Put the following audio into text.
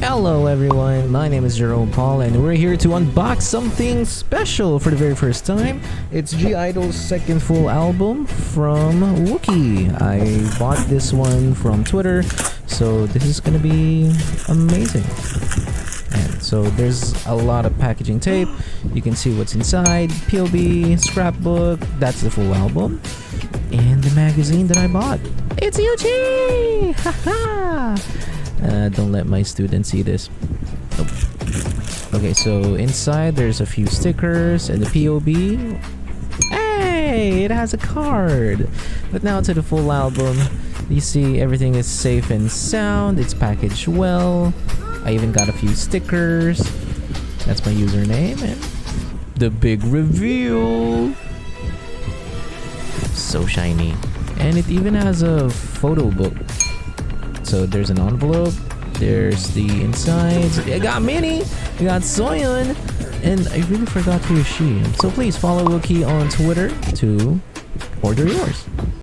Hello everyone, my name is Jerome Paul and we're here to unbox something special for the very first time. It's G-Idol's second full album from Wookie. I bought this one from Twitter, so this is gonna be amazing. And so there's a lot of packaging tape. You can see what's inside, POB, scrapbook, that's the full album, and the magazine that I bought. It's Yuchi! Haha! Don't let my students see this. Nope. Okay, so inside there's a few stickers and the POB. Hey, it has a card. But now to the full album. You see everything is safe and sound. It's packaged well. I even got a few stickers. That's my username and the big reveal. So shiny. And it even has a photo book. So there's an envelope, there's the insides. I got Minnie, I got Soyeon, and I really forgot who is she. So please follow Wookie on Twitter to order yours.